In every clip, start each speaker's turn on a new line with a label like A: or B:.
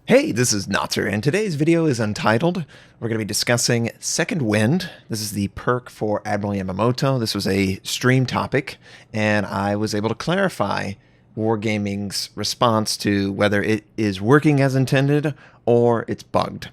A: Hey, this is Notser, and today's video is Untitled. We're going to be discussing Second Wind. This is the perk for Admiral Yamamoto. This was a stream topic, and I was able to clarify Wargaming's response to whether it is working as intended or it's bugged.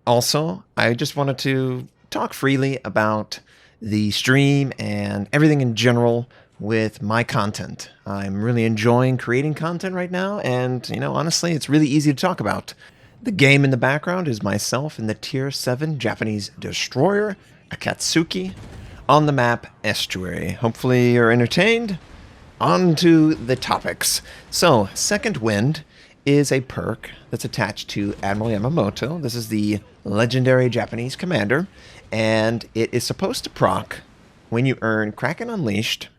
A: Also, I just wanted to talk freely about the stream and everything in general with my content. I'm really enjoying creating content right now, and, honestly, it's really easy to talk about. The game in the background is myself in the Tier 7 Japanese destroyer, Akatsuki, on the map Estuary. Hopefully you're entertained. On to the topics. So, Second Wind is a perk that's attached to Admiral Yamamoto. This is the legendary Japanese commander, and it is supposed to proc when you earn Kraken Unleashed.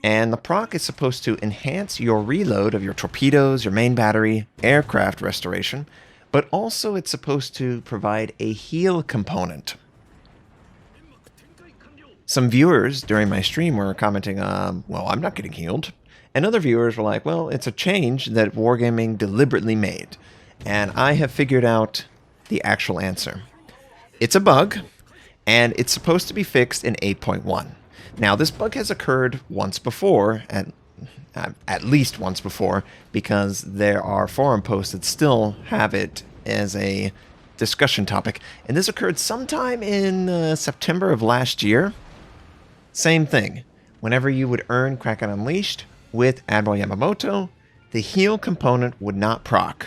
A: And the proc is supposed to enhance your reload of your torpedoes, your main battery, aircraft restoration, but also it's supposed to provide a heal component. Some viewers during my stream were commenting, well, I'm not getting healed. And other viewers were like, well, it's a change that Wargaming deliberately made. And I have figured out the actual answer. It's a bug, and it's supposed to be fixed in 8.1. Now, this bug has occurred once before, at least once before, because there are forum posts that still have it as a discussion topic. And this occurred sometime in September of last year. Same thing. Whenever you would earn Kraken Unleashed with Admiral Yamamoto, the heal component would not proc.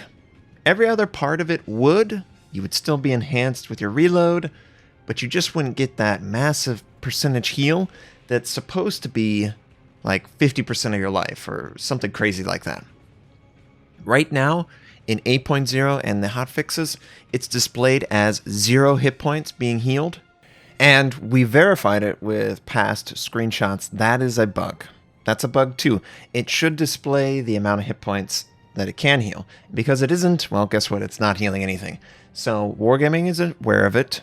A: Every other part of it would. You would still be enhanced with your reload, but you just wouldn't get that massive percentage heal that's supposed to be like 50% of your life or something crazy like that. Right now, in 8.0 and the hotfixes, it's displayed as 0 hit points being healed. And we verified it with past screenshots. That is a bug. That's a bug too. It should display the amount of hit points that it can heal. Because it isn't, well, guess what? It's not healing anything. So Wargaming is aware of it.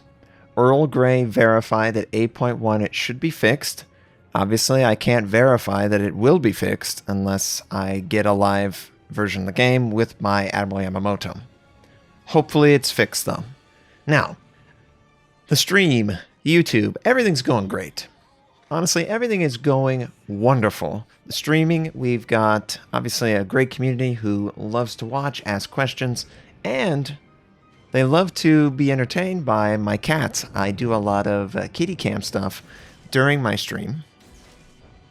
A: Earl Grey verified that 8.1 it should be fixed. Obviously, I can't verify that it will be fixed unless I get a live version of the game with my Admiral Yamamoto. Hopefully it's fixed, though. Now, the stream, YouTube, everything's going great. Honestly, everything is going wonderful. The streaming, we've got, obviously, a great community who loves to watch, ask questions, and they love to be entertained by my cats. I do a lot of kitty cam stuff during my stream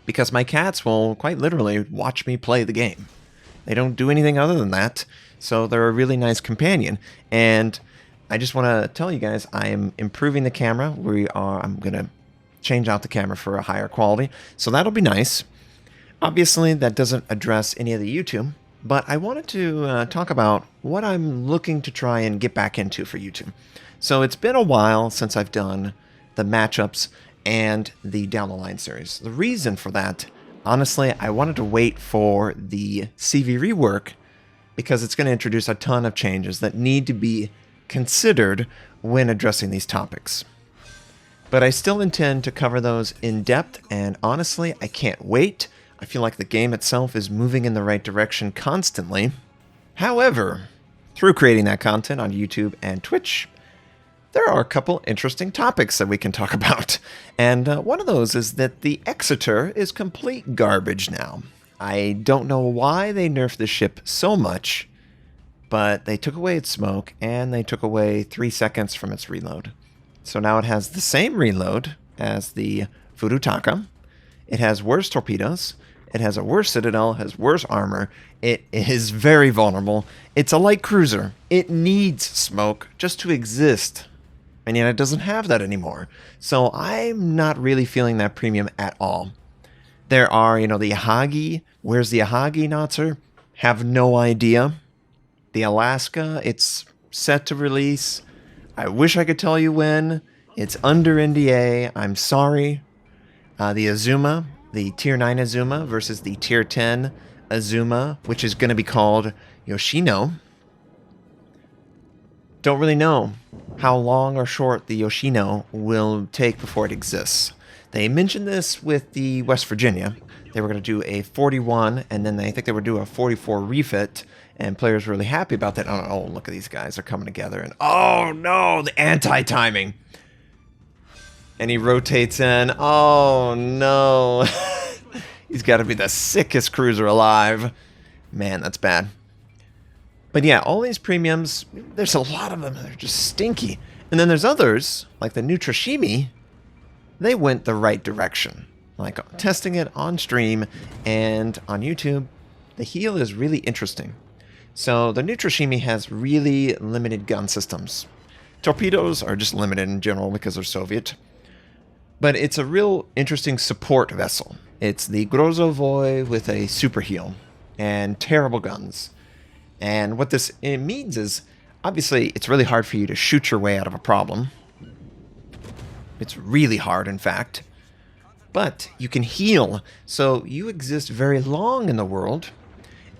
A: because my cats will quite literally watch me play the game. They don't do anything other than that, so they're a really nice companion. And I just want to tell you guys, I am improving the camera. I'm going to change out the camera for a higher quality, so that'll be nice. Obviously, that doesn't address any of the YouTube, but I wanted to talk about what I'm looking to try and get back into for YouTube. So it's been a while since I've done the matchups and the Down the Line series. The reason for that, honestly, I wanted to wait for the CV rework because it's going to introduce a ton of changes that need to be considered when addressing these topics. But I still intend to cover those in depth, and honestly, I can't wait. I feel like the game itself is moving in the right direction constantly. However, through creating that content on YouTube and Twitch, there are a couple interesting topics that we can talk about. And one of those is that the Exeter is complete garbage now. I don't know why they nerfed the ship so much, but they took away its smoke and they took away 3 seconds from its reload. So now it has the same reload as the Furutaka. It has worse torpedoes. It has a worse citadel, has worse armor. It is very vulnerable. It's a light cruiser. It needs smoke just to exist. And yet it doesn't have that anymore. So I'm not really feeling that premium at all. There are, the Yahagi. Where's the Yahagi, Notser? Have no idea. The Alaska, it's set to release. I wish I could tell you when. It's under NDA. I'm sorry. The Azuma, the Tier 9 Azuma versus the Tier 10 Azuma, which is going to be called Yoshino. Don't really know how long or short the Yoshino will take before it exists. They mentioned this with the West Virginia. They were going to do a 41, and then I think they would do a 44 refit, And players were really happy about that. Oh, look at these guys. They're coming together. And oh, no, the anti-timing. And he rotates in. Oh, no. He's got to be the sickest cruiser alive. Man, that's bad. But yeah, all these premiums, there's a lot of them. They're just stinky. And then there's others, like the Neutrashimy. They went the right direction. Like testing it on stream and on YouTube, the heal is really interesting. So the Neutrashimy has really limited gun systems. Torpedoes are just limited in general because they're Soviet. But it's a real interesting support vessel. It's the Grozovoi with a super heal and terrible guns. And what this means is, obviously, it's really hard for you to shoot your way out of a problem. It's really hard, in fact. But you can heal, so you exist very long in the world.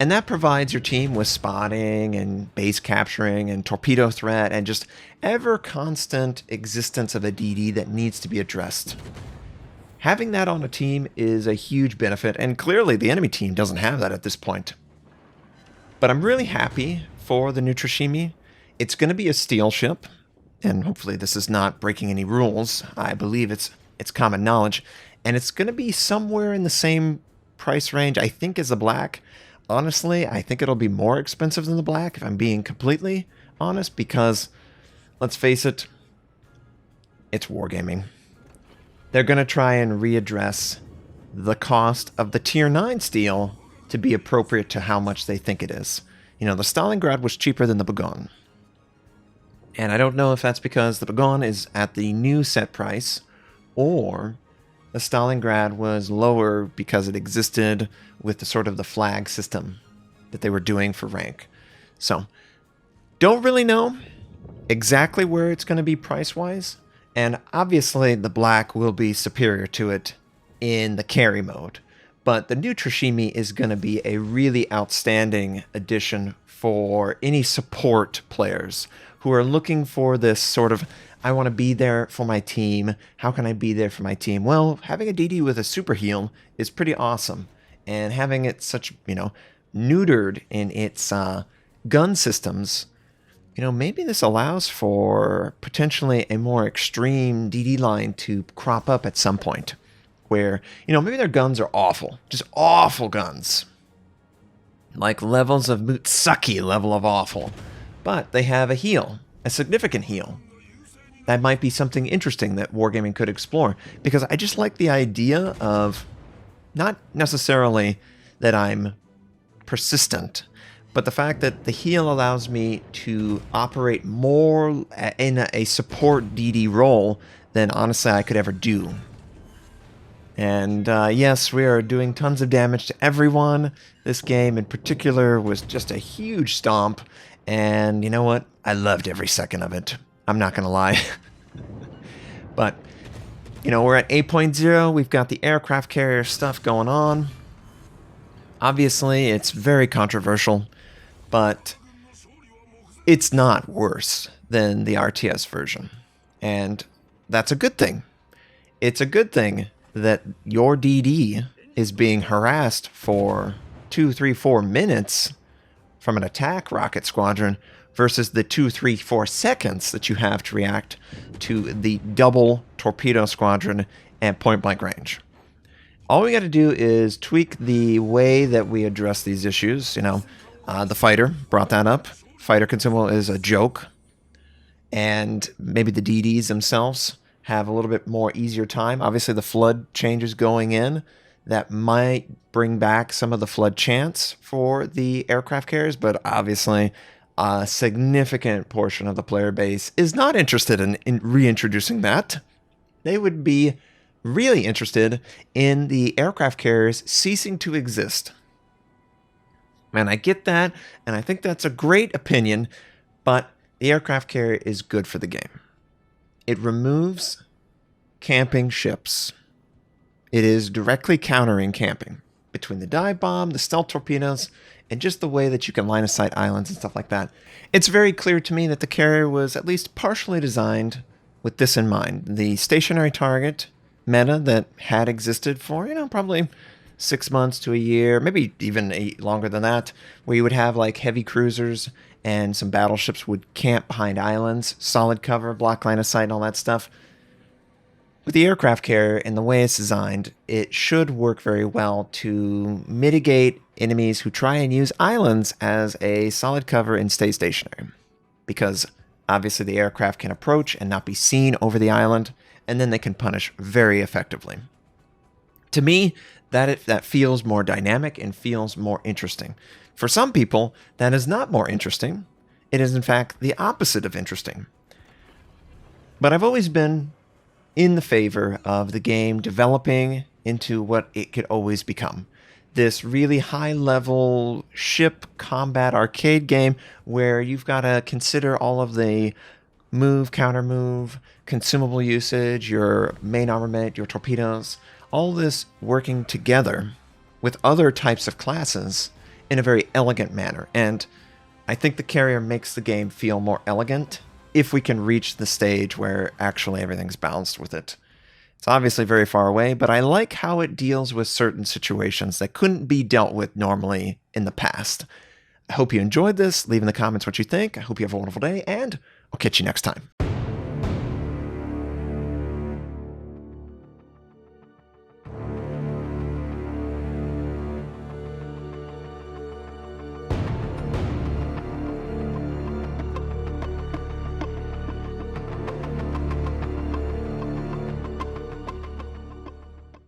A: And that provides your team with spotting and base capturing and torpedo threat and just ever constant existence of a DD that needs to be addressed. Having that on a team is a huge benefit, and clearly the enemy team doesn't have that at this point. But I'm really happy for the Neutrashimy. It's going to be a steel ship, and hopefully this is not breaking any rules. I believe it's common knowledge, and it's going to be somewhere in the same price range, I think, as the Black. Honestly, I think it'll be more expensive than the Black, if I'm being completely honest, because, let's face it, it's wargaming. They're going to try and readdress the cost of the Tier 9 steel to be appropriate to how much they think it is. You know, the Stalingrad was cheaper than the Bagon. And I don't know if that's because the Bagon is at the new set price, or the Stalingrad was lower because it existed with the sort of the flag system that they were doing for rank. So, don't really know exactly where it's going to be price-wise, and obviously the Black will be superior to it in the carry mode. But the Neutrashimy is going to be a really outstanding addition for any support players who are looking for this sort of, I want to be there for my team. How can I be there for my team? Well, having a DD with a super heal is pretty awesome. And having it such, neutered in its gun systems, maybe this allows for potentially a more extreme DD line to crop up at some point. Where, maybe their guns are awful. Just awful guns. Like levels of Mutsuki level of awful. But they have a heal. A significant heal. That might be something interesting that wargaming could explore. Because I just like the idea of, not necessarily that I'm persistent, but the fact that the heal allows me to operate more in a support DD role than honestly I could ever do. And yes, we are doing tons of damage to everyone. This game in particular was just a huge stomp. And you know what? I loved every second of it. I'm not going to lie. But, we're at 8.0. We've got the aircraft carrier stuff going on. Obviously, it's very controversial. But it's not worse than the RTS version. And that's a good thing. It's a good thing that your DD is being harassed for 2, 3, 4 minutes from an attack rocket squadron versus the 2, 3, 4 seconds that you have to react to the double torpedo squadron at point blank range. All we got to do is tweak the way that we address these issues. The fighter brought that up. Fighter consumable is a joke. And maybe the DDs themselves have a little bit more easier time. Obviously, the flood changes going in. That might bring back some of the flood chance for the aircraft carriers, but obviously a significant portion of the player base is not interested in reintroducing that. They would be really interested in the aircraft carriers ceasing to exist. And I get that, and I think that's a great opinion, but the aircraft carrier is good for the game. It removes camping ships. It is directly countering camping between the dive bomb, the stealth torpedoes, and just the way that you can line of sight islands and stuff like that. It's very clear to me that the carrier was at least partially designed with this in mind. The stationary target meta that had existed for, probably 6 months to a year, maybe even longer than that, where you would have like heavy cruisers and some battleships would camp behind islands, solid cover, block line of sight, and all that stuff. With the aircraft carrier and the way it's designed, it should work very well to mitigate enemies who try and use islands as a solid cover and stay stationary. Because obviously the aircraft can approach and not be seen over the island, and then they can punish very effectively. To me, that feels more dynamic and feels more interesting. For some people, that is not more interesting. It is in fact the opposite of interesting. But I've always been in the favor of the game developing into what it could always become. This really high-level ship combat arcade game where you've got to consider all of the move, counter-move, consumable usage, your main armament, your torpedoes, all this working together with other types of classes in a very elegant manner. And I think the carrier makes the game feel more elegant if we can reach the stage where actually everything's balanced with it. It's obviously very far away, but I like how it deals with certain situations that couldn't be dealt with normally in the past. I hope you enjoyed this. Leave in the comments what you think. I hope you have a wonderful day, and I'll catch you next time.